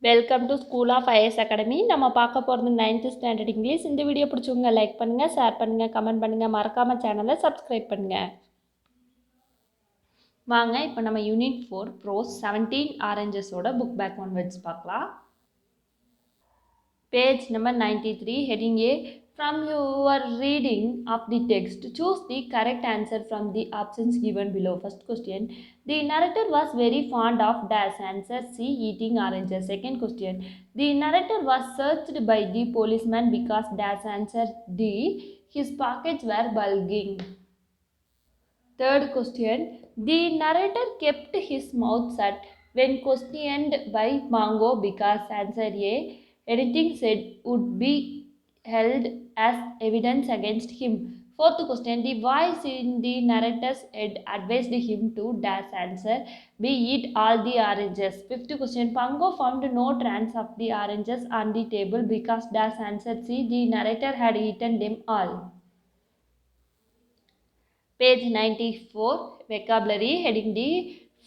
Welcome to school of IS academy. நம்ம பார்க்க போகிறது 9th ஸ்டாண்டர்ட் இங்கிலீஷ். இந்த வீடியோ பிடிச்சவங்க லைக் பண்ணுங்கள், ஷேர் பண்ணுங்கள், கமெண்ட் பண்ணுங்கள், மறக்காமல் சேனலை சப்ஸ்கிரைப் பண்ணுங்கள். வாங்க இப்போ நம்ம யூனிட் 4 ப்ரோஸ் 17 ஆரஞ்சஸோட புக் பேக் ஒன் வேர்ட்ஸ் பார்க்கலாம். Page number 93, heading A. From your reading of the text, choose the correct answer from the options given below. First question. The narrator was very fond of dash. Answer C. Eating oranges. Second question. The narrator was searched by the policeman because dash. Answer D. His pockets were bulging. Third question. The narrator kept his mouth shut when questioned by Pongo because answer A. Anything said would be held as evidence against him. Fourth question. The voice in the narrator's head advised him to dash. Answer B. Eat all the oranges. Fifth question. Pongo found no trace of the oranges on the table because dash. Answer C. The narrator had eaten them all. Page 94, vocabulary, heading D.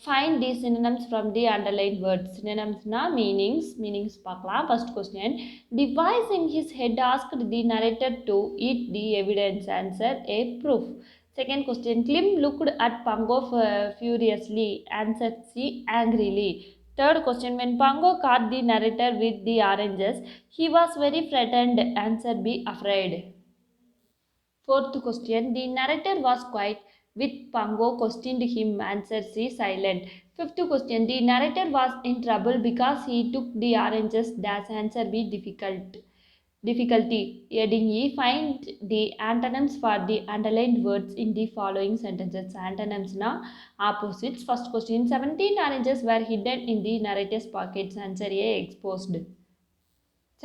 Find the synonyms from the underlined words. Synonyms na meanings பார்க்கலாம். First question. The voice in his head asked the narrator to eat the evidence. Answer A. Proof. Second question. Klim looked at Pongo furiously. Answer C. Angrily. Third question. When Pongo caught the narrator with the oranges, he was very frightened. Answer B. Afraid. Fourth question. The narrator was quiet with Pongo questioned him. Answer C. Silent. Fifth question. The narrator was in trouble because he took the oranges. Dash. Answer B. Difficulty. Heading E. Find the antonyms for the underlined words in the following sentences. Antonyms na opposites. First question. 17 oranges were hidden in the narrator's pockets. Answer A. Exposed.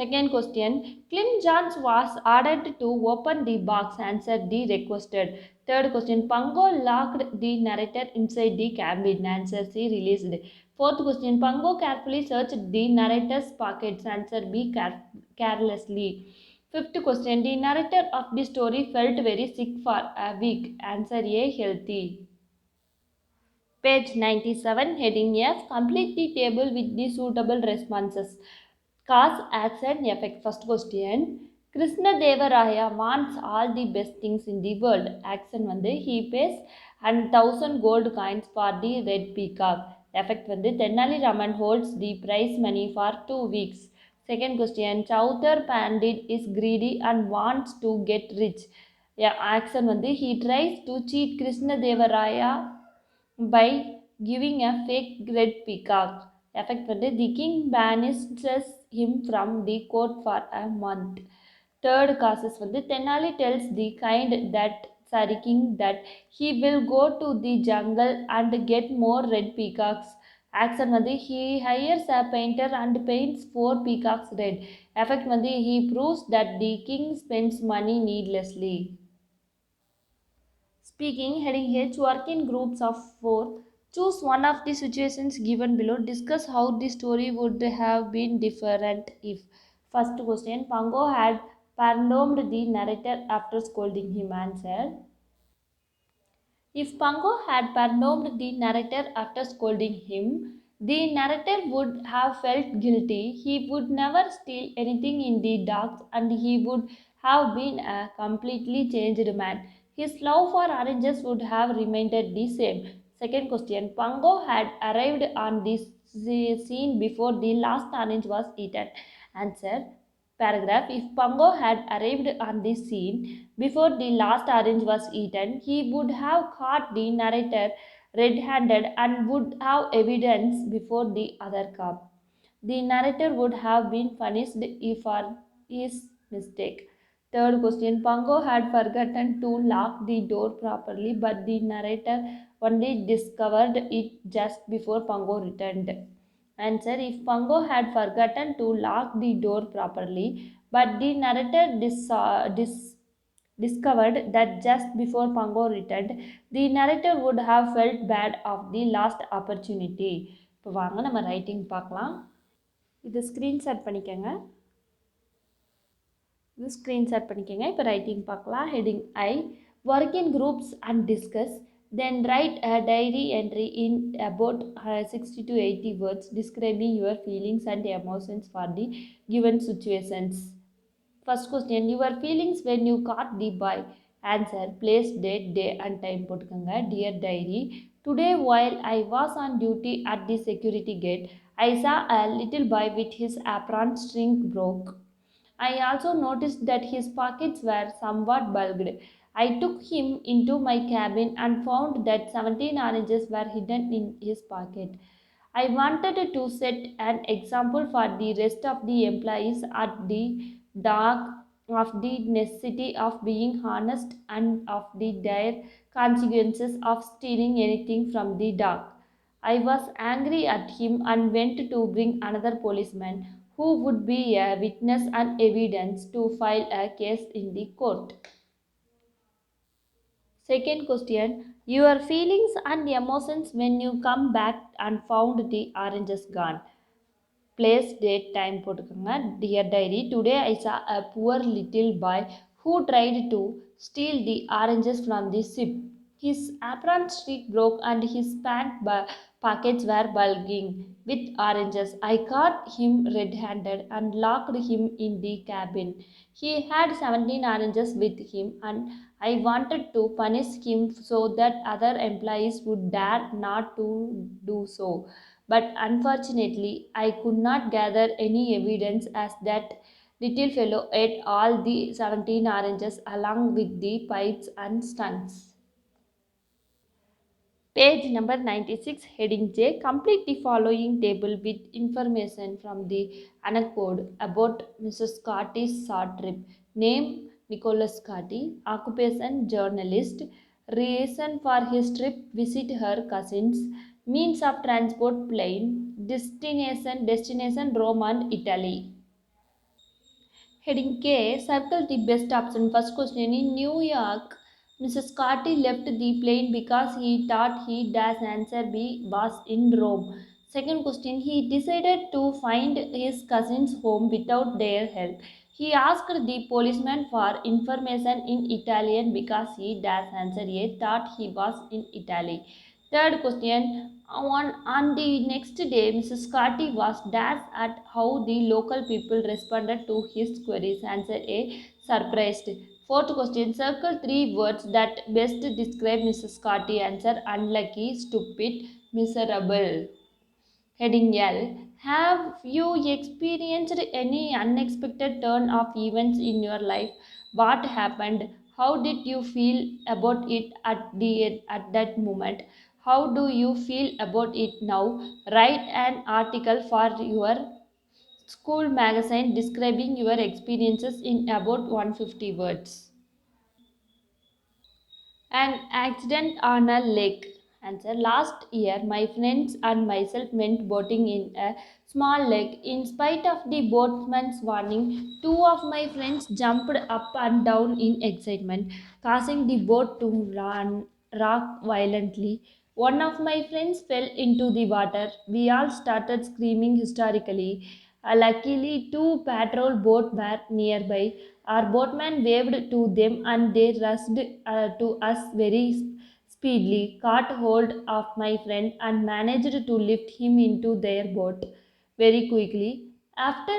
Second question. Klim Johns was ordered to open the box. Answer D. Requested. Third question. Pongo locked the narrator inside the cabin. Answer C. Released. Fourth question. Pongo carefully searched the narrator's pockets. Answer B. Carelessly. Fifth question. The narrator of the story felt very sick for a week. Answer A. Healthy. Page 97, heading F. Complete the table with the suitable responses. Cause, action, effect. First question. Krishna Devaraya wants all the best things in the world. Action வந்து he pays 1,000 gold coins for the red peacock. Effect வந்து Tenali Raman holds the prize money for 2 weeks. Second question. Chowthar Pandit is greedy and wants to get rich. Action வந்து he tries to cheat Krishna Devaraya by giving a fake red peacock. Effect வந்து the king banishes him from the court for a month. Third causes வந்து Tenali tells the king that he will go to the jungle and get more red peacocks. Action வந்து he hires a painter and paints 4 peacocks red. Effect வந்து he proves that the king spends money needlessly. Speaking, heading H. Work in groups of 4. Choose one of the situations given below. Discuss how the story would have been different if. First question. Pongo had pardoned the narrator after scolding him. Answer. If Pongo had pardoned the narrator after scolding him, the narrator would have felt guilty. He would never steal anything in the docks and he would have been a completely changed man. His love for oranges would have remained the same. Second question. Pongo had arrived on this scene before the last orange was eaten. Answer. Paragraph. If Pongo had arrived on this scene before the last orange was eaten, he would have caught the narrator red-handed and would have evidence before the other cop. The narrator would have been punished for his mistake. Third question. Pongo had forgotten to lock the door properly, but the narrator only discovered it just before Pongo returned. Answer. If Pongo had forgotten to lock the door properly, but the narrator discovered that just before Pongo returned, the narrator would have felt bad of the lost opportunity. இப்போ வாங்க நம்ம writing பார்க்கலாம். இது screenshot பண்ணிக்கோங்க. இப்போ writing பார்க்கலாம். Heading I. Work in groups and discuss Then write a diary entry in about 60 to 80 words describing your feelings and emotions for the given situations. First question, your feelings when you caught the boy. Answer, place, date, day and time போட்டுக்கோங்க. Dear diary, today while I was on duty at the security gate, I saw a little boy with his apron string broke. I also noticed that his pockets were somewhat bulged. I took him into my cabin and found that 17 oranges were hidden in his pocket. I wanted to set an example for the rest of the employees at the dock of the necessity of being honest and of the dire consequences of stealing anything from the dock. I was angry at him and went to bring another policeman who would be a witness and evidence to file a case in the court. Second question, your feelings and emotions when you come back and found the oranges gone. Place, date, time போட்டுக்கோங்க. Dear diary, today I saw a poor little boy who tried to steal the oranges from the ship. His apron string broke and his pockets were bulging with oranges. I caught him red-handed and locked him in the cabin. He had 17 oranges with him and I wanted to punish him so that other employees would dare not to do so. But unfortunately, I could not gather any evidence as that little fellow ate all the 17 oranges along with the pipes and stunts. Page number 96, heading J. Complete the following table with information from the anecdote about Mrs. Scotty's short trip. Name Nicholas Scotty. Occupation journalist. Reason for his trip visit her cousins. Means of transport plane. Destination Rome and Italy. Heading K, circle the best option. First question, in New York, Mrs. Scotty left the plane because he thought he dash answer B was in Rome. Second question, he decided to find his cousin's home without their help. He asked the policeman for information in Italian because he dash answer A thought he was in Italy. Third question, on the next day, Mrs. Scotty was dazzled at how the local people responded to his queries. Answer A, surprised. Fourth question, circle three words that best describe Mrs. Scotty. Answer, unlucky, stupid, miserable. Heading L, have you experienced any unexpected turn of events in your life? What happened? How did you feel about it at that moment? How do you feel about it now? Write an article for your school magazine describing your experiences in about 150 words. An accident on a lake. Answer. Last year, my friends and myself went boating in a small lake. In spite of the boatman's warning, two of my friends jumped up and down in excitement, causing the boat to rock violently. One of my friends fell into the water. We all started screaming hysterically. Luckily, two patrol boats were nearby. Our boatman waved to them and they rushed to us very speedily, caught hold of my friend and managed to lift him into their boat very quickly. After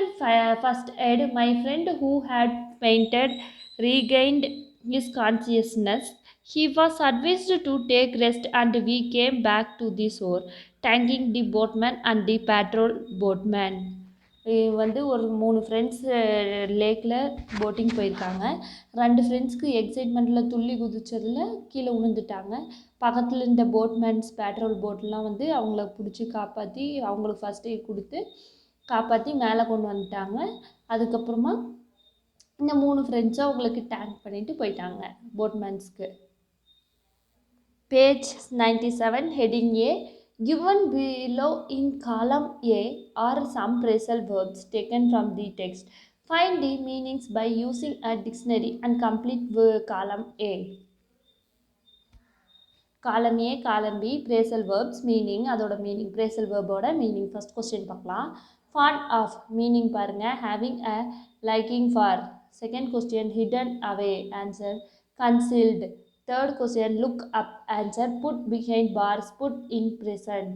first aid, my friend who had fainted regained his consciousness. He was advised to take rest and we came back to the shore, thanking the boatman and the patrol boatman. வந்து ஒரு 3 friends லேக்கில் boating போயிருக்காங்க. 2 ஃப்ரெண்ட்ஸ்க்கு எக்ஸைட்மெண்ட்டில் துள்ளி குதிச்சதில் கீழே விழுந்துட்டாங்க. பக்கத்தில் இருந்த போட்மேன்ஸ் patrol போட்லாம் வந்து அவங்கள பிடிச்சி காப்பாற்றி அவங்களுக்கு ஃபஸ்ட் எய்ட் கொடுத்து காப்பாற்றி மேலே கொண்டு வந்துட்டாங்க. அதுக்கப்புறமா இந்த 3 ஃப்ரெண்ட்ஸும் அவங்களுக்கு டேங்க் பண்ணிவிட்டு போயிட்டாங்க போட்மேன்ஸ்க்கு. Page 97, heading A. Given below in column A are some phrasal verbs taken from the text. Find the meanings by using a dictionary and complete column A. Column A, column B, phrasal verbs, meaning, அதோட meaning, phrasal verb ஓட meaning. First question பார்க்கலாம். Fond of, meaning பாருங்க, having a liking for. Second question, hidden away, answer, concealed. Third question, look up, answer, put behind bars, put in present.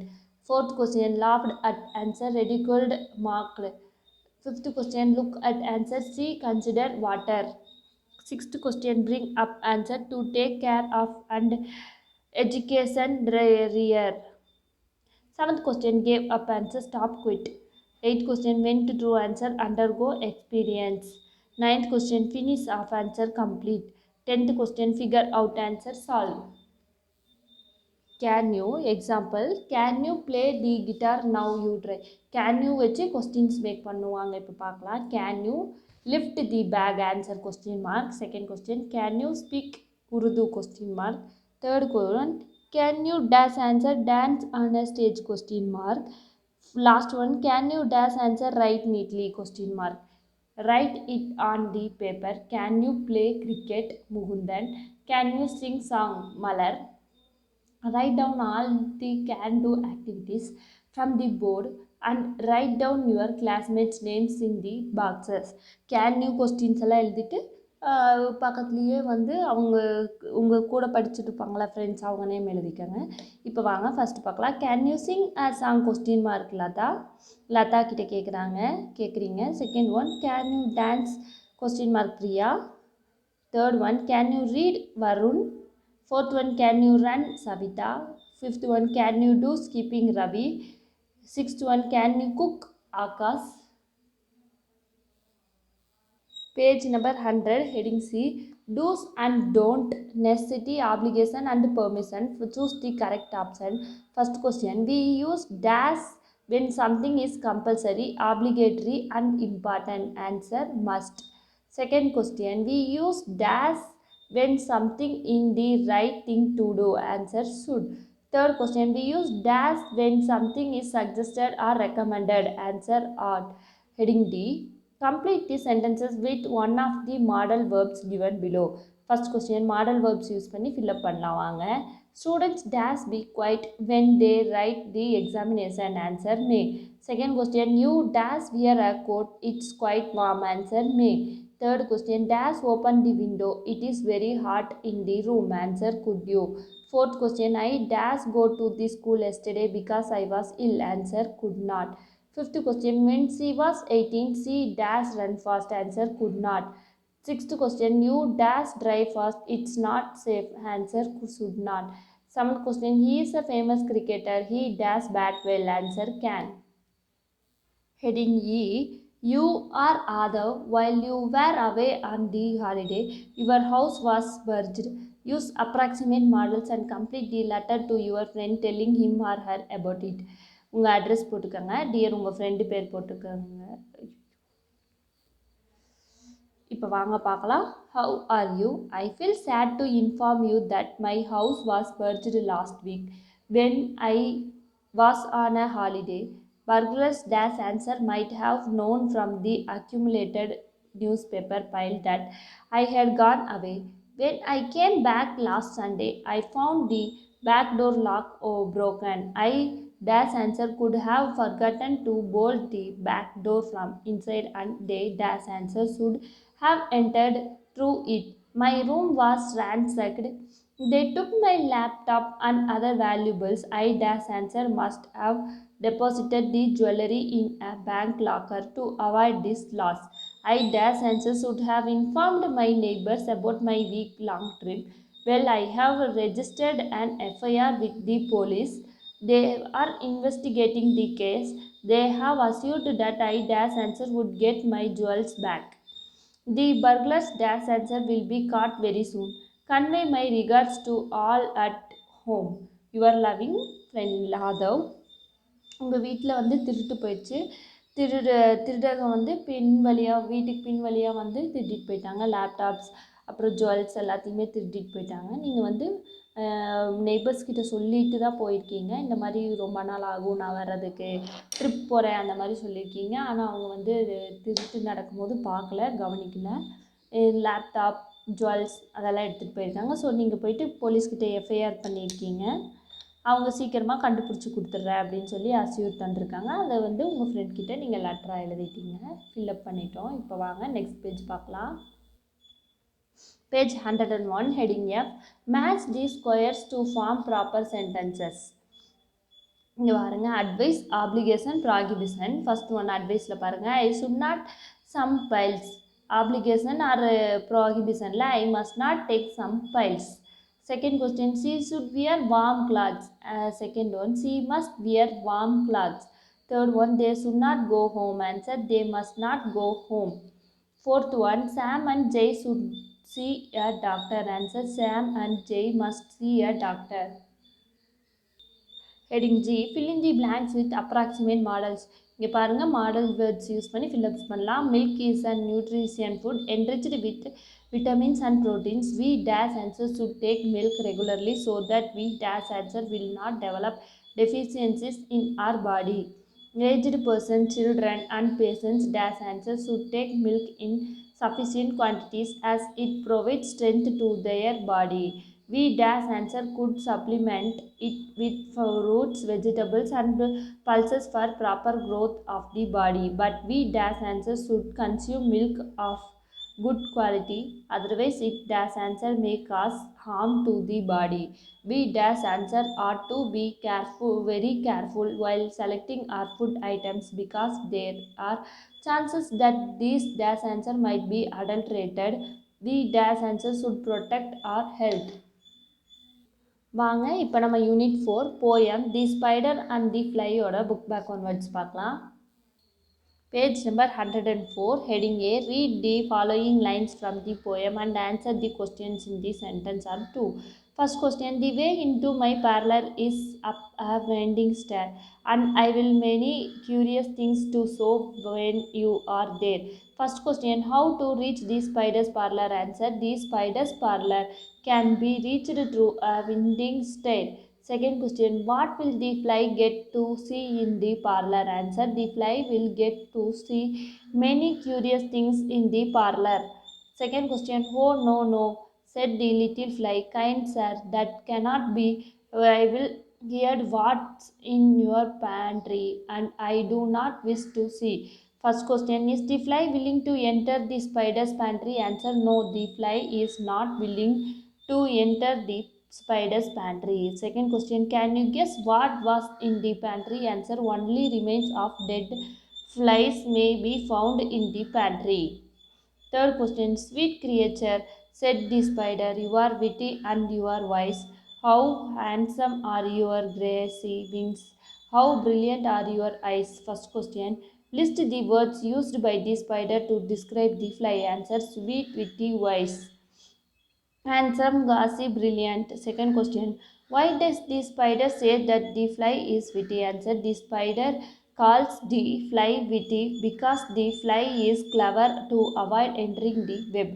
Fourth question, laughed at, answer, ridiculed, mocked. Fifth question, look at, answer, see, consider, water. Sixth question, bring up, answer, to take care of and education, rear. Seventh question, gave up, answer, stop, quit. Eighth question, went to, answer, undergo, experience. Ninth question, finish off, answer, complete. 10th question, figure out, answer, solve. Can you, example, can you play the guitar now you try. Can you வச்சு questions make பண்ணுவாங்க. இப்போ பார்க்கலாம். Can you lift the bag, answer, question mark. Second question, can you speak Urdu, question mark. Third question, can you dash, answer, dance on a stage, question mark. Last one, can you dash, answer, write neatly, question mark. Write it on the paper. Can you play cricket, Mugundan. Can you sing song, Malar. Write down all the can do activities from the board and write down your classmates names in the boxes. Can you questions எல்லாம் எழுதிட்டு பக்கத்துலேயே வந்து அவங்க உங்கள் கூட படிச்சுட்டு இருப்பாங்களா friends, அவங்க நேம் எழுதிக்கோங்க. இப்போ வாங்க ஃபஸ்ட்டு பார்க்கலாம். Can you sing a song, question mark. Latha கிட்டே கேட்குறீங்க. Second one, can you dance, question mark, Priya. Third one, can you read, Varun. Fourth one, can you run, Savita. Fifth one, can you do skipping, Ravi. Sixth one, can you cook, Akash. Page number 100, heading C, do's and don't, necessity, obligation and permission. Choose the correct option. First question, we use dash when something is compulsory, obligatory and important. Answer, must. Second question, we use dash when something in the right thing to do. Answer, should. Third question, we use dash when something is suggested or recommended. Answer, ought. Heading D, complete the sentences with one of the modal verbs given below. First question, modal verbs use பண்ணி fill up பண்ணலாம் வாங்க. Students dash be quiet when they write the examination. Answer, may. Second question, you dash wear a coat, it's quite warm. Answer, may. Third question, dash open the window, it is very hot in the room. Answer, could you. Fourth question, I dash go to the school yesterday because I was ill. Answer, could not. Fifth question, when she was 18 she dash run fast. Answer, could not. Sixth question, you dash drive fast, it's not safe. Answer, should not. Seventh question, he is a famous cricketer, he dash bat well. Answer, can. Heading E, you are Adav while you were away on the holiday, your house was burgled. Use approximate models and complete the letter to your friend telling him or her about it. உங்கள் address போட்டுக்கோங்க. Dear உங்கள் friend பேர் போட்டுக்கோங்க. இப்போ வாங்க பார்க்கலாம். How are you? I feel sad to inform you that my house was burgled last week when I was on a holiday. Burglars dash answer might have known from the accumulated newspaper pile that I had gone away. When I came back last Sunday, I found the back door lock broken. I dash answer could have forgotten to bolt the back door from inside and they dash answer should have entered through it. My room was ransacked. They took my laptop and other valuables. I dash answer must have deposited the jewelry in a bank locker to avoid this loss. I dash answer should have informed my neighbors about my week-long trip. Well, I have registered an FIR with the police. They are investigating the case. They have assured that I dash answer would get my jewels back. The burglars dash answer will be caught very soon. Convey my regards to all at home. Your loving friend Ladhav. உங்கள் வீட்டில் வந்து திருட்டு போயிடுச்சு. திருடங்க வந்து வீட்டுக்கு பின் வழியாக வந்து திருடிட்டு போயிட்டாங்க. லேப்டாப்ஸ் அப்புறம் ஜுவல்ஸ் எல்லாத்தையுமே திருடிட்டு போயிட்டாங்க. நீங்கள் வந்து நெய்பர்ஸ் கிட்ட சொல்லிட்டு தான் போயிருக்கீங்க. இந்த மாதிரி ரொம்ப நாள் ஆகும் நான் வர்றதுக்கு, ட்ரிப் போகிறேன் அந்த மாதிரி சொல்லியிருக்கீங்க. ஆனால் அவங்க வந்து திருட்டு நடக்கும்போது கவனிக்கல. லேப்டாப், ஜுவல்ஸ் அதெல்லாம் எடுத்துகிட்டு போயிருக்காங்க. ஸோ நீங்கள் போயிட்டு போலீஸ்கிட்ட எஃப்ஐஆர் பண்ணியிருக்கீங்க. அவங்க சீக்கிரமாக கண்டுபிடிச்சி கொடுத்துட்றேன் அப்படின்னு சொல்லி அஸ்யூர் தந்திருக்காங்க. அதை வந்து உங்கள் ஃப்ரெண்ட் கிட்டே நீங்கள் லெட்டராக எழுதிட்டீங்க. ஃபில்லப் பண்ணிட்டோம். இப்போ வாங்க நெக்ஸ்ட் பேஜ் பார்க்கலாம். Page 101, heading F. Match these squares to form proper sentences. இங்கே பாருங்க advice application prohibition. First one அட்வைஸில் பாருங்க I should not some piles. Application or ப்ராகிபிஷனில் I must not take some piles. Second question, she should wear warm clothes. Second one, she must wear warm clothes. Third one, they should not go home. Answer, they must not go home. Fourth one, Sam and Jay should see a doctor. Answer, Sam and Jay must see a doctor. Heading G, fill in the blanks with approximate models. இங்கே பாருங்கள் model words use பண்ணி ஃபில்அப்ஸ் பண்ணலாம். Milk is and nutrition food enriched with vitamins and proteins. We dash answer should take milk regularly so that we dash answer will not develop deficiencies in our body. Aged person, children and patients dash answer should take milk in sufficient quantities as it provides strength to their body. We dash answer could supplement it with fruits, vegetables and pulses for proper growth of the body. But we dash answer should consume milk of good quality, otherwise it dash answer may cause harm to the body. We dash answer ought to be very careful while selecting our food items because there are chances that these dash answer might be adulterated. We dash answer should protect our health. வாங்க இப்போ நம்ம unit 4 poem the spider and the ஃப்ளையோட book back one words பார்க்கலாம். Page number 104, heading A, read the following lines from the poem and answer the questions in the sentence or two. First question, the way into my parlor is up a winding stair and I will many curious things to show when you are there. First question, how to reach the spider's parlor? Answer, the spider's parlor can be reached through a winding stair. Second question, what will the fly get to see in the parlor? Answer, the fly will get to see many curious things in the parlor. Second question, oh no, no, said the little fly, kind sir, that cannot be. I will hear what's in your pantry and I do not wish to see. First question, is the fly willing to enter the spider's pantry? Answer, no, the fly is not willing to enter the spider's pantry. Second question, can you guess what was in the pantry? Answer, only remains of dead flies may be found in the pantry. Third question, sweet creature, said the spider, you are witty and you are wise. How handsome are your grassy wings, how brilliant are your eyes. First question, list the words used by the spider to describe the fly. Answer, sweet, witty, wise. Handsome, gauzy, brilliant. Second question, why does the spider say that the fly is witty? Answer, the spider calls the fly witty because the fly is clever to avoid entering the web.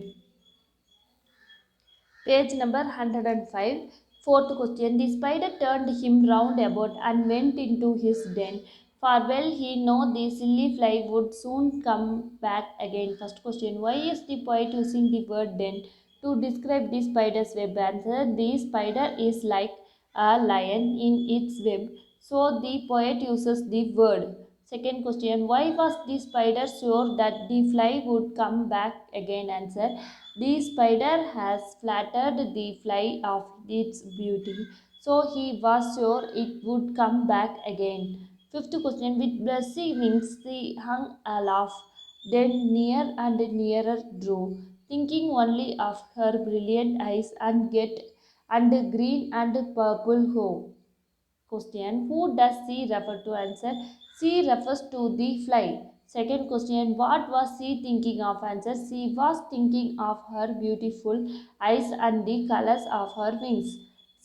Page number 105. Fourth question, the spider turned him round about and went into his den, for well he know the silly fly would soon come back again. First question, why is the poet using the word den to describe the spider's web? Answer, the spider is like a lion in its web, so the poet uses the word. Second question, why was the spider sure that the fly would come back again? Answer, the spider has flattered the fly of its beauty, so he was sure it would come back again. Fifth question, with brassy wings she hung aloft, then near and nearer drew, thinking only of her brilliant eyes and green and purple hoe. Question, who does she refer to? Answer, she refers to the fly. Second question, what was she thinking of? Answer, she was thinking of her beautiful eyes and the colors of her wings.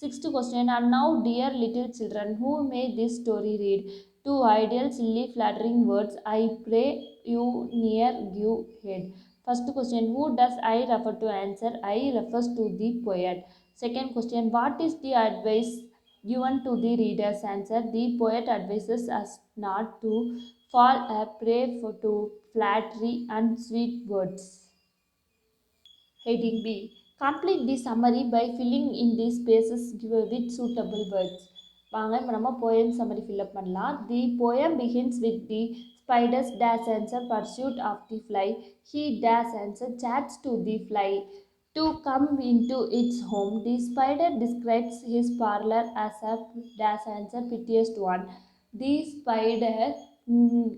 Sixth question, and now dear little children who may this story read, to ideal silly flattering words I pray you near give head. First question, who does I refer to? Answer, I refers to the poet. Second question, what is the advice given to the readers? Answer, the poet advises us not to fall a prey to flattery and sweet words. Heading B, complete the summary by filling in the spaces with suitable words. வாங்க இப்போ நம்ம poem summary fill up பண்ணலாம். The poem begins with the spider's dash answer pursuit of the fly. He dash answer chats to the fly. to come into its home. The spider describes his parlor as a dash answer prettiest one. The spider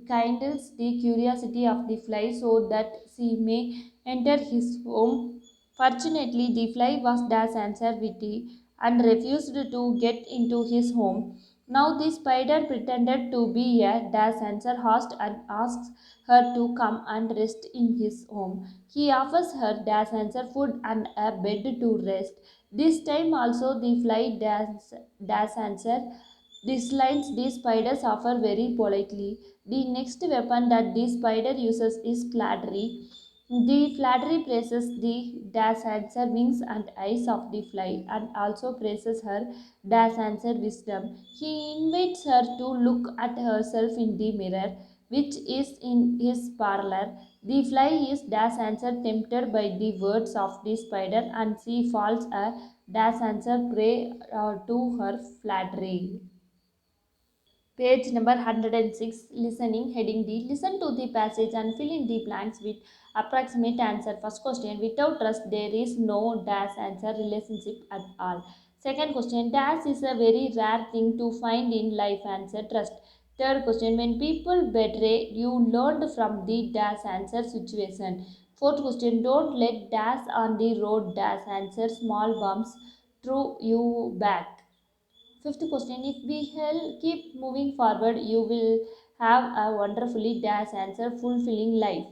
kindles the curiosity of the fly so that she may enter his home. Fortunately, the fly was dash answer witty and refused to get into his home. Now the spider pretended to be a dash answer host and asks her to come and rest in his home. He offers her dash answer food and a bed to rest. This time also the fly dash answer declines the spider's offer very politely. The next weapon that the spider uses is flattery. The flattery praises the dash answer wings and eyes of the fly and also praises her dash answer wisdom. He invites her to look at herself in the mirror, which is in his parlor. The fly is dash answer tempted by the words of the spider and she falls a dash answer prey to her flattery. Page number 106, listening, heading D. Listen to the passage and fill in the blanks with approximate answer. First question, without trust, there is no dash answer relationship at all. Second question, dash is a very rare thing to find in life answer, trust. Third question, when people betray, you learned from the dash answer situation. Fourth question, don't let dash on the road dash answer small bumps through you back. Fifth question, if we keep moving forward, you will have a wonderfully dash answer fulfilling life.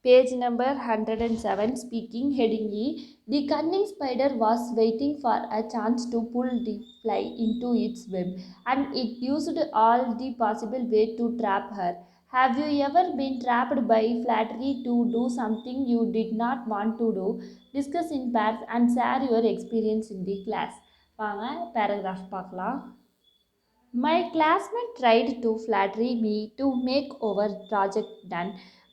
Page number 107, speaking, heading E. The cunning spider was waiting for a chance to pull the fly into its web, and it used all the possible way to trap her. Have you ever been trapped by flattery to do something you did not want to do? Discuss in pairs and share your experience in the class. வாங்க paragraph பார்க்கலாம். My classmate tried to flatter me to make our project done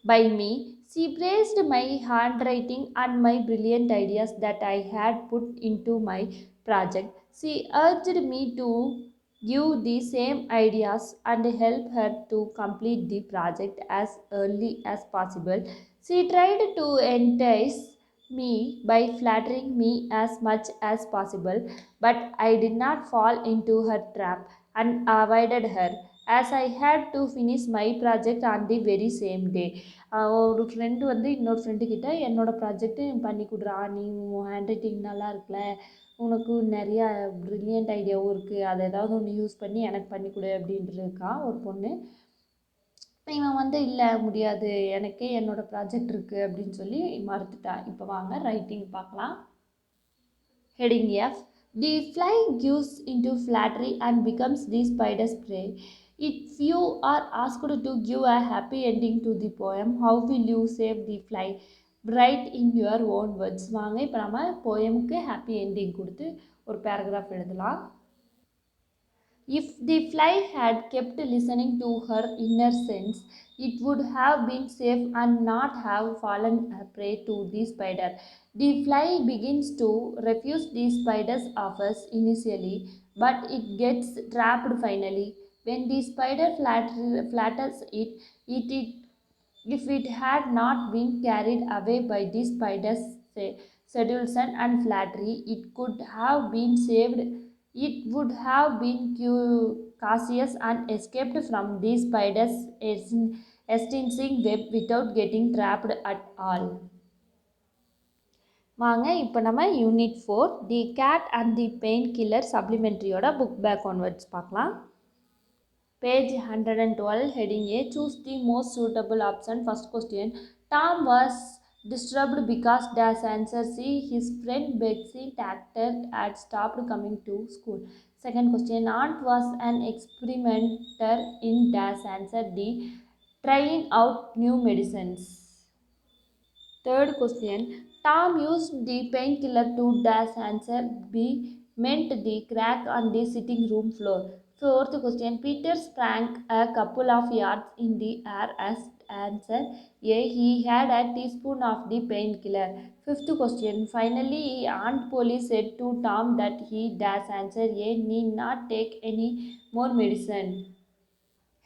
by me. She praised my handwriting and my brilliant ideas that I had put into my project. She urged me to give the same ideas and help her to complete the project as early as possible. She tried to entice me by flattering me as much as possible, but I did not fall into her trap and avoided her as I had to finish my project on the very same day. ஒரு friend வந்து இன்னொரு friend கிட்ட என்னோட project பண்ணி கொடுறா, நீ உன் hand writing நல்லா இருக்குல்ல, உனக்கு நிறையா ப்ரில்லியண்ட் ஐடியாவும் இருக்குது, அதை ஏதாவது ஒன்று யூஸ் பண்ணி எனக்கு பண்ணி கொடு அப்படின்ட்டு இருக்கா ஒரு பொண்ணு. இவன் வந்து இல்லை முடியாது, எனக்கே என்னோடய ப்ராஜெக்ட் இருக்குது அப்படின்னு சொல்லி மறுத்துட்டா. இப்போ வாங்க ரைட்டிங் பார்க்கலாம். Heading F. The fly gives into flattery and becomes the spider's prey. If you are asked to give a happy ending to the poem, how will you save the fly? Write in your own words. வாங்க இப்போ நம்ம போயமுக்கு happy ending கொடுத்து ஒரு paragraph எழுதலாம். If the fly had kept listening to her inner sense, it would have been safe and not have fallen a prey to the spider. The fly begins to refuse the spider's offers initially, but it gets trapped finally. When the spider flatters it if it had not been carried away by the spider's seduction and flattery, it could have been saved. It would have been cautious and escaped from the spider's extensing web without getting trapped at all. வாங்க இப்போ நம்ம unit 4 the cat and the pain killer சப்ளிமெண்ட்ரியோட book back one words பார்க்கலாம். Page 112, heading A. Choose the most suitable option. First question. Tom was disturbed because dash answer C. His friend Betsy Tactor had stopped coming to school. Second question. Aunt was an experimenter in dash answer D. Trying out new medicines. Third question. Tom used the painkiller to dash answer B. Meant the crack on the sitting room floor. Fourth question. Peter sprang a couple of yards in the air as answer A. He had a teaspoon of the painkiller. Fifth question. Finally, Aunt Polly said to Tom that he dash answer A need not take any more medicine.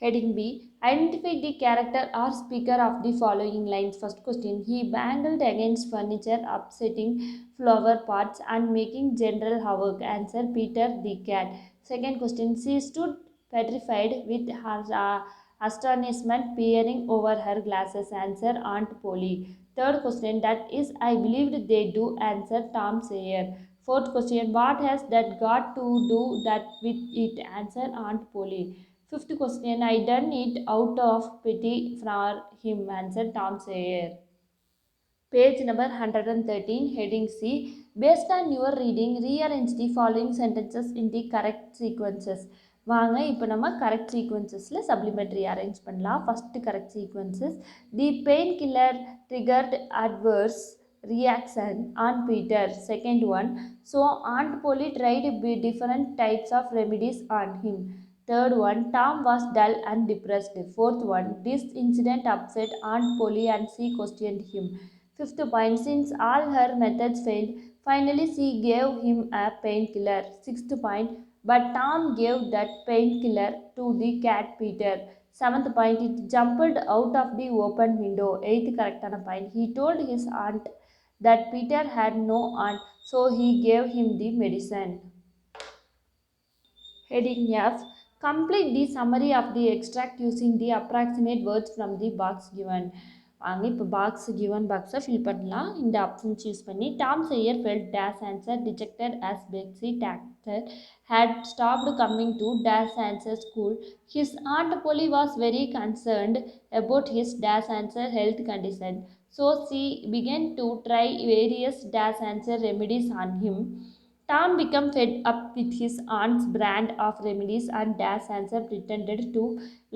Heading B. Identify the character or speaker of the following lines. First question. He banged against furniture, upsetting flower pots and making general havoc. Answer. Peter the cat. Second question. She stood petrified with her astonishment peering over her glasses. Answer. Aunt Polly. Third question. That is, I believed they do. Answer. Tom Sawyer. Fourth question. What has that got to do that with it? Answer. Aunt Polly. Fifth question. I done it out of pity for him. Answer. Tom Sawyer. Page number 113, heading C. Based on your reading, rearrange the following sentences in the correct sequences. வாங்க இப்போ நம்ம correct சீக்வன்சஸில் supplementary arrange பண்ணலாம். First correct sequences. The pain killer triggered adverse reaction on Peter. Second one, so Aunt Polly tried different types of remedies on him. Third one, Tom was dull and depressed. Fourth one, this incident upset Aunt Polly and she questioned him. Fifth point, since all her methods failed, finally she gave him a painkiller. Sixth point, but Tom gave that painkiller to the cat Peter. Seventh point, it jumped out of the open window. Eighth correct point, he told his aunt that Peter had no aunt, so he gave him the medicine. Heading F. Complete the summary of the extract using the approximate words from the box given. வாங்க இப்போ box given பாக்ஸை fill பண்ணலாம். இந்த option choose பண்ணி Tom Sawyer felt days answer dejected as Betsy Taxter had stopped coming to dash answer school. His aunt Polly was very concerned about his dash answer health condition, so she began to try various dash answer remedies on him. Tom became fed up with his aunt's brand of remedies and dash answer pretended to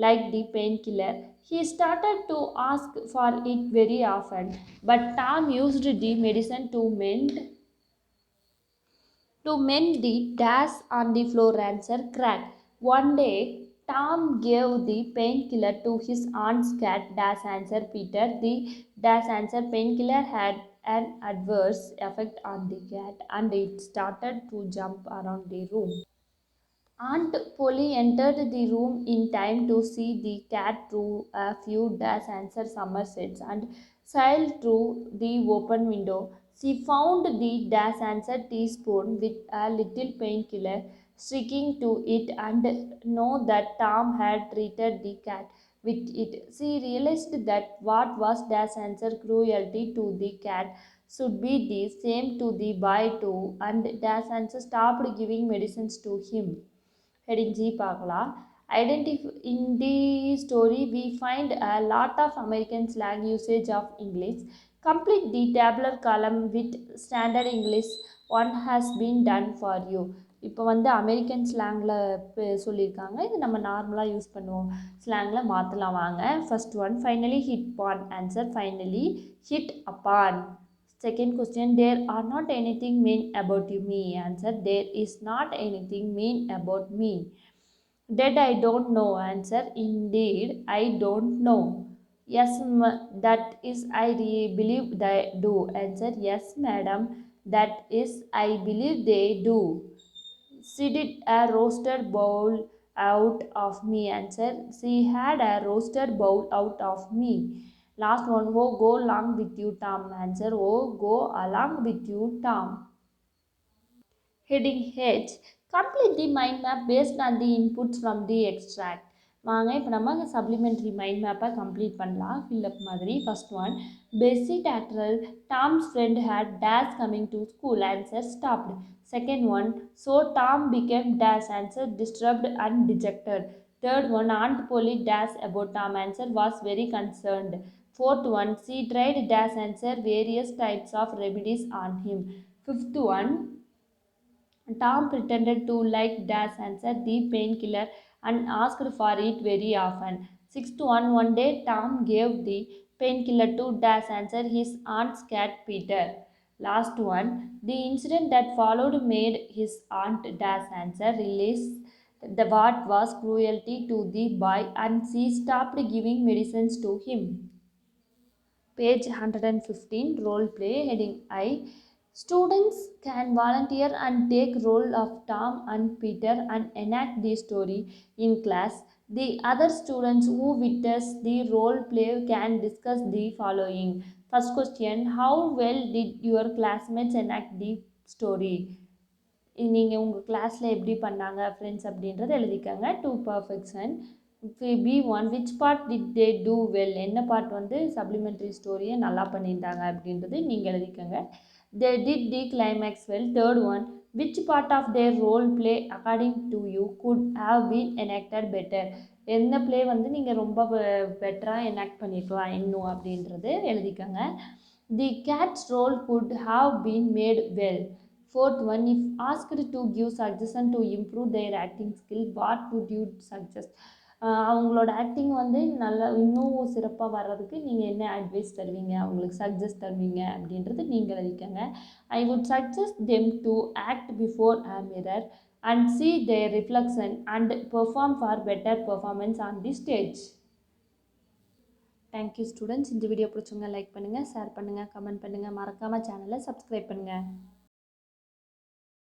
like the painkiller. He started to ask for it very often, but Tom used the medicine to mend the dash on the floor. Answer crack. One day, Tom gave the painkiller to his aunt's cat. Dash answer Peter. The dash answer painkiller had an adverse effect on the cat and it started to jump around the room. Aunt Polly entered the room in time to see the cat through a few dash answer somersets and sailed through the open window. She found the dash answer teaspoon with a little painkiller sticking to it and know that Tom had treated the cat with it. She realized that what was dash answer cruelty to the cat should be the same to the boy too, and dash answer stopped giving medicines to him. Heading G பார்க்கலாம். In the story, we find a lot of American slang usage of English. Complete the tabular column with standard English. One has been done for you. இப்போ வந்து American ஸ்லாங்கில் சொல்லியிருக்காங்க. இது நம்ம நார்மலாக use பண்ணுவோம் ஸ்லாங்கில் மாற்றலாம் வாங்க. First one, finally hit upon. Answer finally hit upon. Second question, there are not anything mean about you, me. Answer, there is not anything mean about me. Dead, I don't know. Answer, indeed, I don't know. Yes, that is, I believe they do. Answer, yes, madam, that is, I believe they do. She did a roasted bowl out of me. Answer, she had a roasted bowl out of me. Last one, oh, go along with you, Tom. Answer, oh, go along with you, Tom. Heading H. Complete the mind map based on the inputs from the extract. வாங்க இப்போ நம்ம supplementary mind மேப்பை complete பண்ணலாம். Fill up மாதிரி. First one, Bessie doctoral Tom's friend had dash coming to school. Answer stopped. Second one, so Tom became dash. Answer disturbed and dejected. Third one, Aunt Polly dash about Tom. Answer was very concerned. Fourth one, she tried dash. Answer various types of remedies on him. Fifth one, Tom pretended to like dash. Answer the painkiller and asked for it very often. Sixth one day Tom gave the painkiller to dash. Answer his aunt's cat Peter. Last one, the incident that followed made his aunt dash. Answer release the what was cruelty to the boy and she stopped giving medicines to him. Page 115, role play. Heading I. Students can volunteer and take role of Tom and Peter and enact the story in class. The other students who witnessed the role play can discuss the following. First question, how well did your classmates enact the story? நீங்கள் உங்கள் கிளாஸில் எப்படி பண்ணாங்க friends அப்படின்றத எழுதிக்கங்க. To perfection. B1, which part did they do well? என்ன part வந்து supplementary ஸ்டோரியை நல்லா பண்ணியிருந்தாங்க அப்படின்றது நீங்கள் எழுதிக்கங்க. They did the climax well. Third one, which part of their role play according to you could have been enacted better? என்ன play வந்து நீங்கள் ரொம்ப பெட்டராக எனாக்ட் பண்ணியிருக்கலாம் இன்னும் அப்படின்றது எழுதிக்கங்க. The cats role could have been made well. Fourth one, if asked to give suggestion to improve their acting skill, what would you suggest? அவங்களோட ஆக்டிங் வந்து நல்லா இன்னும் சிறப்பாக வர்றதுக்கு நீங்கள் என்ன அட்வைஸ் தருவீங்க, அவங்களுக்கு சஜஸ்ட் தருவீங்க அப்படின்றது நீங்கள் எழுதிக்கங்க. I would suggest them to act before a mirror and see their reflection and perform for better performance on the stage. Thank you students. இந்த வீடியோ பிடிச்சவங்க லைக் பண்ணுங்கள், ஷேர் பண்ணுங்கள், கமெண்ட் பண்ணுங்கள், மறக்காமல் சேனலை சப்ஸ்கிரைப் பண்ணுங்கள்.